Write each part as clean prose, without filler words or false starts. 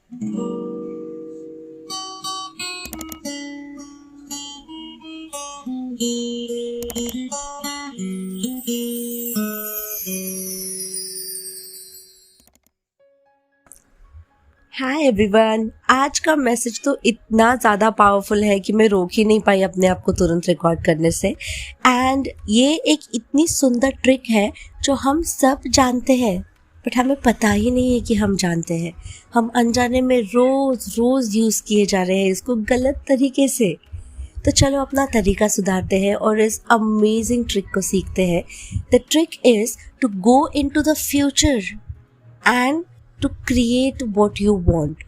Hi everyone, आज का message तो इतना ज़्यादा पावरफुल है कि मैं रोक ही नहीं पाई अपने आप को तुरंत रिकॉर्ड करने से। एंड ये एक इतनी सुंदर ट्रिक है जो हम सब जानते हैं, बट हमें पता ही नहीं है कि हम जानते हैं। हम अनजाने में रोज़ रोज़ यूज़ किए जा रहे हैं इसको गलत तरीके से। तो चलो अपना तरीका सुधारते हैं और इस अमेजिंग ट्रिक को सीखते हैं। The trick is to go into the future and to create what you want.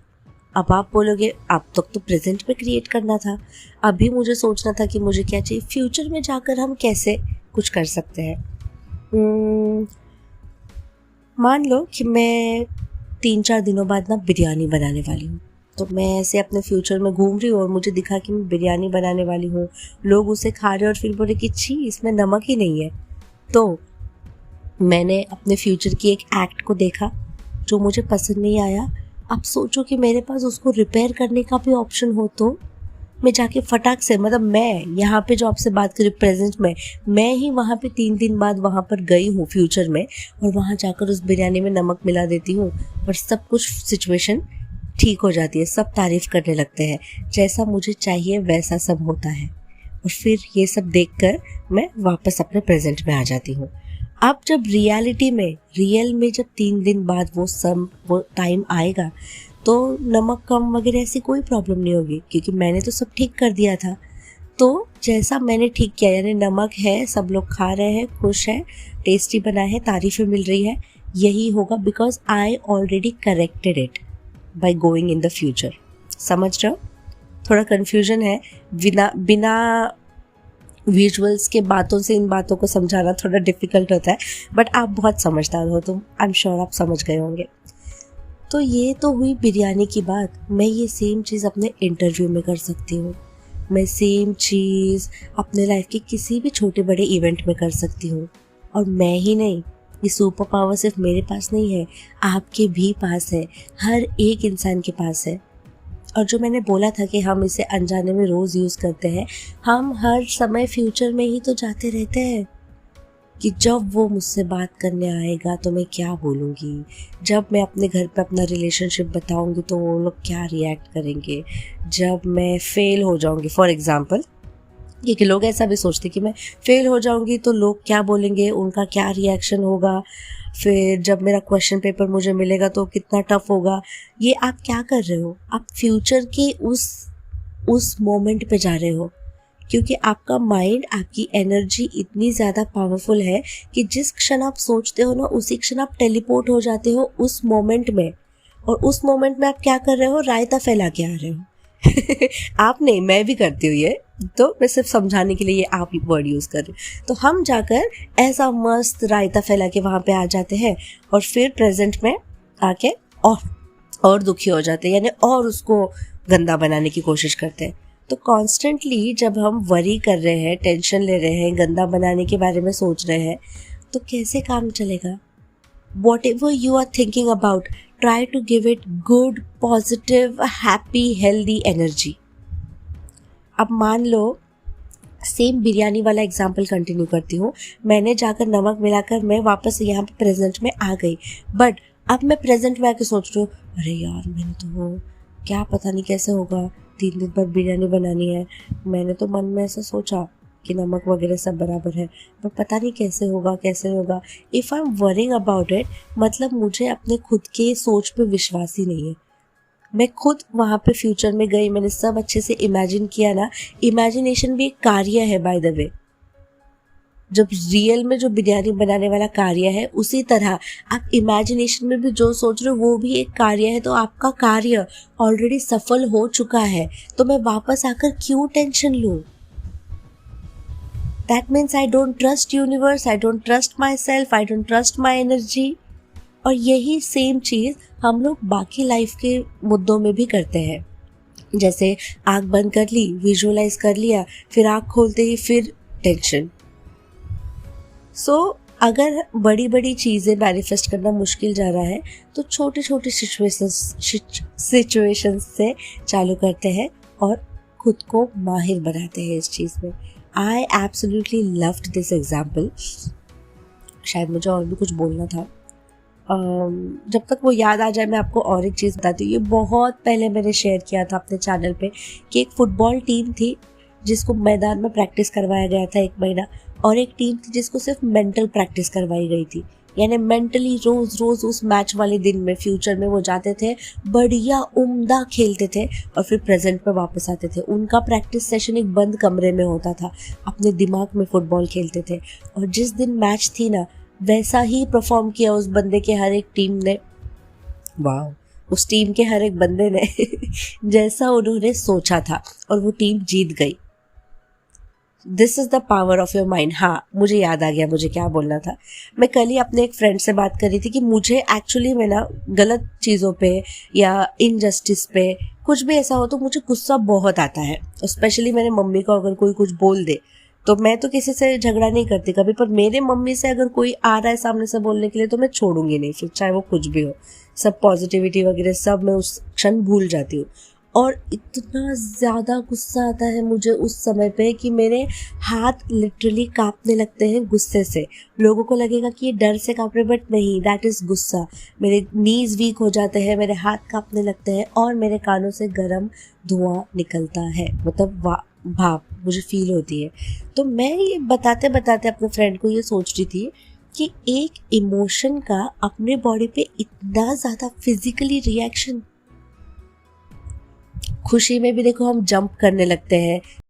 अब आप बोलोगे अब तक तो प्रेजेंट में क्रिएट करना था, अभी मुझे सोचना था कि मुझे क्या चाहिए। फ्यूचर में जाकर हम कैसे कुछ कर सकते हैं। मान लो कि मैं 3-4 दिनों बाद ना बिरयानी बनाने वाली हूँ, तो मैं ऐसे अपने फ्यूचर में घूम रही हूँ और मुझे दिखा कि मैं बिरयानी बनाने वाली हूँ, लोग उसे खा रहे हैं और फिर बोले कि छी इसमें नमक ही नहीं है। तो मैंने अपने फ्यूचर की एक एक्ट को देखा जो मुझे पसंद नहीं आया। अब सोचो कि मेरे पास उसको रिपेयर करने का भी ऑप्शन हो तो मैं जाके फटाक से, मतलब मैं यहाँ पे जो आपसे बात करी प्रेजेंट में, मैं ही वहाँ पे 3 दिन बाद वहाँ पर गई हूँ फ्यूचर में और वहाँ जाकर उस बिरयानी में नमक मिला देती हूँ और सब कुछ सिचुएशन ठीक हो जाती है। सब तारीफ़ करने लगते हैं, जैसा मुझे चाहिए वैसा सब होता है। और फिर ये सब देखकर मैं वापस अपने प्रेजेंट में आ जाती हूँ। अब जब रियल में जब 3 दिन बाद वो टाइम आएगा तो नमक कम वगैरह ऐसी कोई प्रॉब्लम नहीं होगी, क्योंकि मैंने तो सब ठीक कर दिया था। तो जैसा मैंने ठीक किया, यानी नमक है, सब लोग खा रहे हैं, खुश है, टेस्टी बना है, तारीफ़ें मिल रही है, यही होगा because I already corrected it by going in the future. समझ रहे हो? थोड़ा कन्फ्यूजन है, बिना विजुअल्स के बातों से इन बातों को समझाना थोड़ा डिफ़िकल्ट होता है, बट आप बहुत समझदार हो तो आई एम श्योर आप समझ गए होंगे। तो ये तो हुई बिरयानी की बात। मैं ये सेम चीज़ अपने इंटरव्यू में कर सकती हूँ, मैं सेम चीज़ अपने लाइफ के किसी भी छोटे बड़े इवेंट में कर सकती हूँ। और मैं ही नहीं, ये सुपर पावर सिर्फ मेरे पास नहीं है, आपके भी पास है, हर एक इंसान के पास है। और जो मैंने बोला था कि हम इसे अनजाने में रोज़ यूज़ करते हैं, हम हर समय फ्यूचर में ही तो जाते रहते हैं कि जब वो मुझसे बात करने आएगा तो मैं क्या बोलूँगी, जब मैं अपने घर पे अपना रिलेशनशिप बताऊँगी तो वो लोग क्या रिएक्ट करेंगे, जब मैं फ़ेल हो जाऊँगी फॉर एग्ज़ाम्पल, क्योंकि लोग ऐसा भी सोचते कि मैं फ़ेल हो जाऊँगी तो लोग क्या बोलेंगे, उनका क्या रिएक्शन होगा, फिर जब मेरा क्वेश्चन पेपर मुझे मिलेगा तो कितना टफ होगा। ये आप क्या कर रहे हो? आप फ्यूचर के उस मोमेंट पे जा रहे हो, क्योंकि आपका माइंड, आपकी एनर्जी इतनी ज़्यादा पावरफुल है कि जिस क्षण आप सोचते हो ना उसी क्षण आप टेलीपोर्ट हो जाते हो उस मोमेंट में। और उस मोमेंट में आप क्या कर रहे हो? रायता फैला के आ रहे हो। आप नहीं, मैं भी करती हूँ ये, तो मैं सिर्फ समझाने के लिए ये आप वर्ड यूज़ कर रही हूँ। तो हम जाकर ऐसा मस्त रायता फैला के वहाँ पे आ जाते हैं और फिर प्रेजेंट में आके और दुखी हो जाते हैं, यानी और उसको गंदा बनाने की कोशिश करते हैं। तो कॉन्स्टेंटली जब हम वरी कर रहे हैं, टेंशन ले रहे हैं, गंदा बनाने के बारे में सोच रहे हैं, तो कैसे काम चलेगा? Whatever you are thinking about, try to give it good, positive, happy, healthy energy. अब मान लो सेम बिरयानी वाला एग्जाम्पल कंटिन्यू करती हूँ। मैंने जाकर नमक मिलाकर मैं वापस यहाँ पे प्रेजेंट में आ गई, बट अब मैं प्रेजेंट में आके सोच रही हूँ अरे यार मैंने तो क्या पता नहीं कैसे होगा, 3 दिन बाद बिरयानी बनानी है, मैंने तो मन में ऐसा सोचा कि नमक वगैरह सब बराबर है, पर पता नहीं कैसे होगा। If I am worrying about it, मतलब मुझे अपने खुद के सोच पे विश्वास ही नहीं है। मैं खुद वहाँ पे फ्यूचर में गई, मैंने सब अच्छे से इमेजिन किया ना। इमेजिनेशन भी एक कार्य है बाय द वे। जब रियल में जो बिरयानी बनाने वाला कार्य है, उसी तरह आप इमेजिनेशन में भी जो सोच रहे हो वो भी एक कार्य है। तो आपका कार्य ऑलरेडी सफल हो चुका है, तो मैं वापस आकर क्यों टेंशन लूँ? That means I don't trust universe, I don't trust myself, I don't trust my energy. और यही सेम चीज़ हम लोग बाकी लाइफ के मुद्दों में भी करते हैं। जैसे आँख बंद कर ली, विजुअलाइज कर लिया, फिर आँख खोलते ही फिर टेंशन। सो अगर बड़ी बड़ी चीज़ें मैनिफेस्ट करना मुश्किल जा रहा है तो छोटे छोटे सिचुएशंस से चालू करते हैं और खुद को माहिर बनाते हैं इस चीज़ में. I absolutely loved this example. शायद मुझे और भी कुछ बोलना था. जब तक वो याद आ जाए मैं आपको और एक चीज़ बताती हूँ. ये बहुत पहले मैंने शेयर किया था अपने चैनल पे कि एक फुटबॉल टीम थी जिसको मैदान में प्रैक्टिस करवाया गया था 1 महीना, और एक टीम थी जिसको सिर्फ मेंटल प्रैक्टिस करवाई गई थी. यानी मेंटली रोज़ रोज़ उस मैच वाले दिन में फ्यूचर में वो जाते थे, बढ़िया उम्दा खेलते थे और फिर प्रेजेंट में वापस आते थे. उनका प्रैक्टिस सेशन एक बंद कमरे में होता था, अपने दिमाग में फुटबॉल खेलते थे. और जिस दिन मैच थी ना, वैसा ही परफॉर्म किया उस बंदे के हर एक टीम ने. वाह, उस टीम के हर एक बंदे ने जैसा उन्होंने सोचा था, और वो टीम जीत गई. This is the power of your mind. हाँ, मुझे याद आ गया मुझे क्या बोलना था. मैं कल ही अपने एक फ्रेंड से बात कर रही थी कि मुझे एक्चुअली में ना गलत चीज़ों पे या इनजस्टिस पे कुछ भी ऐसा हो तो मुझे गुस्सा बहुत आता है. स्पेशली मेरे मम्मी को अगर कोई कुछ बोल दे तो मैं तो किसी से झगड़ा नहीं करती कभी, पर मेरे मम्मी से अगर कोई आ रहा है सामने से बोलने के लिए तो मैं छोड़ूंगी नहीं, फिर चाहे वो कुछ भी हो. सब पॉजिटिविटी वगैरह सब मैं उस क्षण भूल जाती हूँ. और इतना ज़्यादा गुस्सा आता है मुझे उस समय पे कि मेरे हाथ लिटरली कांपने लगते हैं गुस्से से. लोगों को लगेगा कि ये डर से कांप रहे, बट नहीं, दैट इज़ गुस्सा. मेरे नीज़ वीक हो जाते हैं, मेरे हाथ कांपने लगते हैं और मेरे कानों से गर्म धुआं निकलता है. मतलब भाप मुझे फील होती है. तो मैं ये बताते बताते अपने फ्रेंड को ये सोच रही थी कि एक इमोशन का अपने बॉडी पे इतना ज़्यादा फिजिकली रिएक्शन. खुशी में भी देखो हम जंप करने लगते हैं,